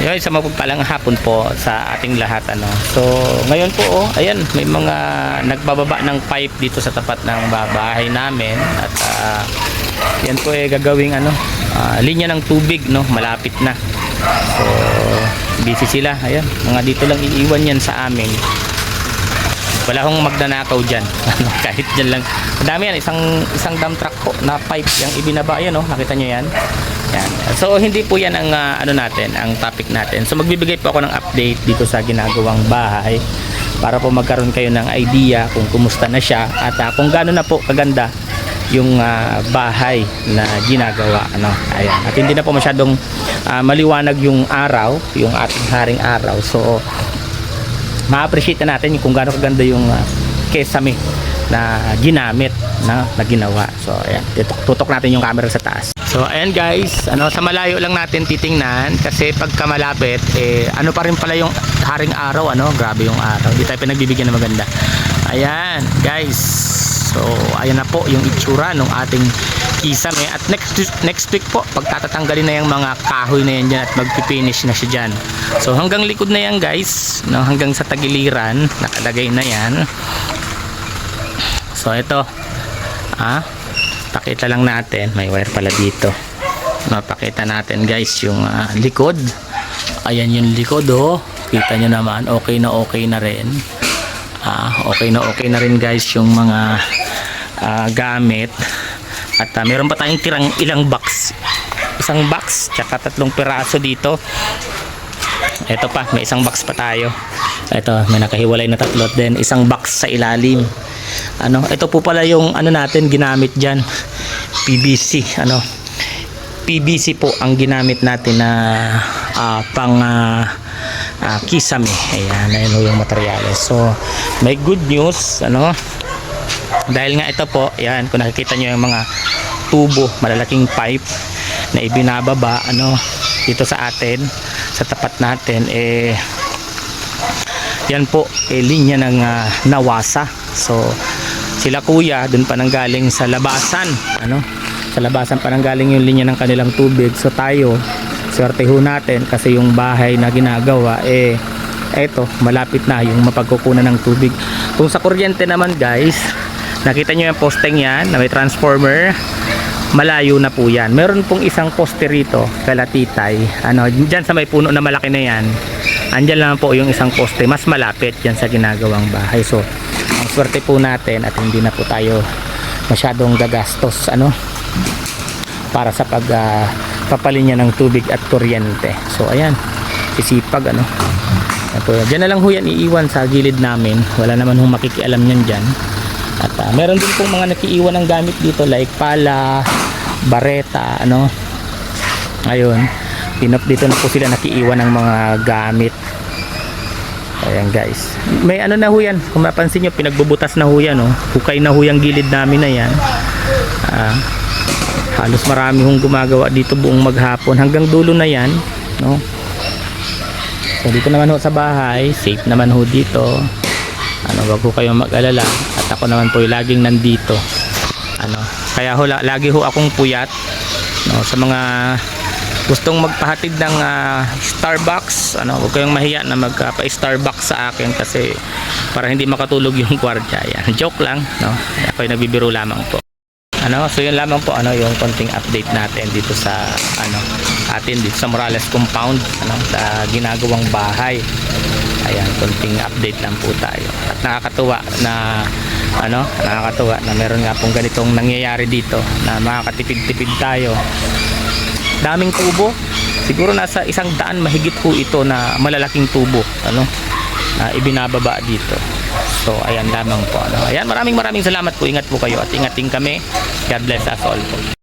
Guys, sa mapagpalang hapon po sa ating lahat So, ngayon po ayan, may mga nagbababa ng pipe dito sa tapat ng bahay namin at yan po gagawing linya ng tubig malapit na. So, busy sila. Ayan, mga dito lang iiwan yan sa amin. Wala akong magnanakaw dyan. Kahit dyan lang. Madami yan, isang dump truck po na pipe yung ibinaba. Ayan nakita nyo yan. Yan. So hindi po yan ang natin, ang topic natin. So magbibigay po ako ng update dito sa ginagawang bahay para po magkaroon kayo ng idea kung kumusta na siya at kung gaano na po kaganda yung bahay na ginagawa Ayan. At hindi na po masyadong maliwanag yung araw, yung ating haring araw. So ma-appreciate na natin kung gaano kaganda yung kesame na ginamit na ginawa. So ayan, tutok natin yung camera sa taas. So ayan guys, sa malayo lang natin titingnan kasi pagka malapit ano pa rin pala yung haring araw grabe yung araw. Hindi tayo pinagbibigyan na maganda. Ayan guys. So ayan na po yung itsura ng ating kisame at next week po pagtatatanggalin na yung mga kahoy na yan dyan at magpipinish na siya dyan. So hanggang likod na yan guys, hanggang sa tagiliran nakalagay na yan. So ito pakita lang natin, may wire pala dito. Mapakita natin guys yung likod. Ayan yung likod kita nyo naman, okay na rin. Okay na rin guys yung mga gamit. At meron pa tayong tirang ilang box. Isang box tsaka 3 piraso dito. Ito pa, may isang box pa tayo. Ito, may nakahiwalay na 3 din. Isang box sa ilalim. Ito po pala yung natin ginamit diyan. PVC, PVC po ang ginamit natin na pang kisame. Ayan yung materyales. So, may good news, dahil nga ito po, yan, kung nakikita nyo yung mga tubo, malalaking pipe na ibinababa, dito sa atin, sa tapat natin, yan po, linya ng Nawasa. So, sila kuya, dun pa nanggaling sa labasan, sa labasan pa nanggaling yung linya ng kanilang tubig. So, tayo, swerte ho natin kasi yung bahay na ginagawa, eto, malapit na yung mapagkukunan ng tubig. Kung sa kuryente naman guys, nakita nyo yung posteng yan na may transformer, malayo na po yan. Meron pong isang poste rito kalatitay, dyan sa may puno na malaki na yan, andyan lang po yung isang poste, mas malapit yan sa ginagawang bahay. So ang swerte po natin at hindi na po tayo masyadong gagastos para sa pagpapalinya ng tubig at kuryente. So ayan, sisipag dyan na lang ho yan iiwan sa gilid namin, wala naman hong makikialam yan dyan. At meron din pong mga nakiiwan ng gamit dito like pala, bareta, ayun, dito na po sila nakiiwan ng mga gamit. Ayan guys, may na ho yan, kung mapansin nyo pinagbubutas na ho yan, hukay na ho yung gilid namin na yan. Halos marami hong gumagawa dito buong maghapon hanggang dulo na yan, So dito naman ho sa bahay, safe naman ho dito. Wag ho kayong mag-alala at ako naman po laging nandito. Kaya lagi ho akong puyat sa mga gustong magpahatid ng Starbucks. Huwag kayong mahiya na magpa-Starbucks sa akin kasi para hindi makatulog yung kwartya. Yan, joke lang, Ako ay nagbibiro lamang po. So yun lamang po yung konting update natin dito sa atin dito sa Morales compound sa ginagawang bahay. Ayan, konting update lang po tayo. At nakakatuwa na meron nga pong ganitong nangyayari dito na makakatipid-tipid tayo. Daming tubo. Siguro nasa 100 mahigit po ito na malalaking tubo na ibinababa dito. So ayan lamang po. Ayan, maraming salamat po. Ingat po kayo at ingat din kami. God bless us all po.